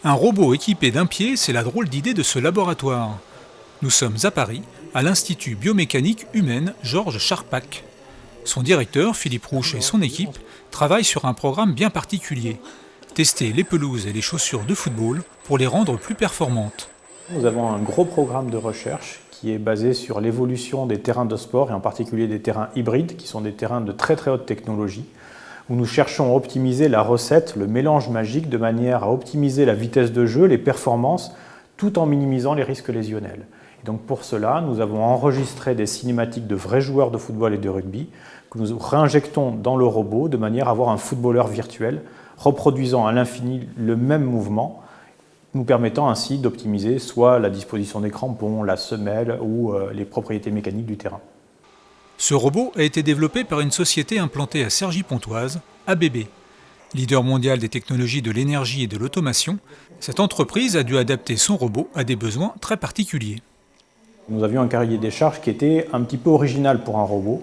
Un robot équipé d'un pied, c'est la drôle d'idée de ce laboratoire. Nous sommes à Paris, à l'Institut biomécanique humaine Georges Charpak. Son directeur, Philippe Rouche, et son équipe travaillent sur un programme bien particulier. Tester les pelouses et les chaussures de football pour les rendre plus performantes. Nous avons un gros programme de recherche qui est basé sur l'évolution des terrains de sport et en particulier des terrains hybrides qui sont des terrains de très haute technologie où nous cherchons à optimiser la recette, le mélange magique de manière à optimiser la vitesse de jeu, les performances tout en minimisant les risques lésionnels. Et donc pour cela, nous avons enregistré des cinématiques de vrais joueurs de football et de rugby que nous réinjectons dans le robot de manière à avoir un footballeur virtuel reproduisant à l'infini le même mouvement, nous permettant ainsi d'optimiser soit la disposition des crampons, la semelle ou les propriétés mécaniques du terrain. Ce robot a été développé par une société implantée à Cergy-Pontoise, ABB. Leader mondial des technologies de l'énergie et de l'automation, cette entreprise a dû adapter son robot à des besoins très particuliers. Nous avions un cahier des charges qui était un petit peu original pour un robot,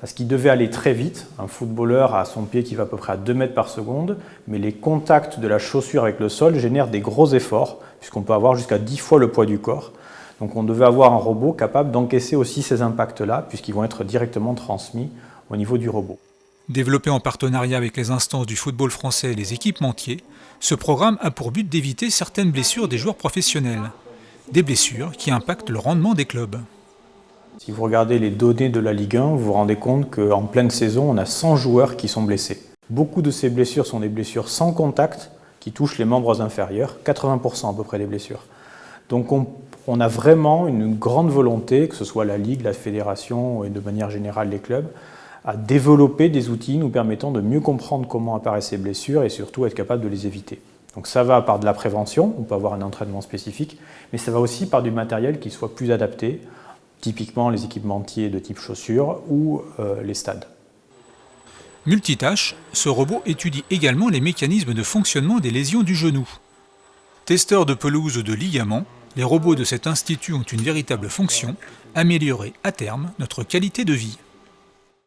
parce qu'il devait aller très vite. Un footballeur a son pied qui va à peu près à 2 mètres par seconde, mais les contacts de la chaussure avec le sol génèrent des gros efforts, puisqu'on peut avoir jusqu'à 10 fois le poids du corps. Donc on devait avoir un robot capable d'encaisser aussi ces impacts-là, puisqu'ils vont être directement transmis au niveau du robot. Développé en partenariat avec les instances du football français et les équipementiers, ce programme a pour but d'éviter certaines blessures des joueurs professionnels. Des blessures qui impactent le rendement des clubs. Si vous regardez les données de la Ligue 1, vous vous rendez compte qu'en pleine saison, on a 100 joueurs qui sont blessés. Beaucoup de ces blessures sont des blessures sans contact qui touchent les membres inférieurs, 80% à peu près des blessures. Donc on a vraiment une grande volonté, que ce soit la Ligue, la Fédération et de manière générale les clubs, à développer des outils nous permettant de mieux comprendre comment apparaissent ces blessures et surtout être capable de les éviter. Donc ça va par de la prévention, on peut avoir un entraînement spécifique, mais ça va aussi par du matériel qui soit plus adapté, typiquement les équipementiers de type chaussures ou les stades. Multitâche, ce robot étudie également les mécanismes de fonctionnement des lésions du genou. Testeurs de pelouse ou de ligaments, les robots de cet institut ont une véritable fonction, améliorer à terme notre qualité de vie.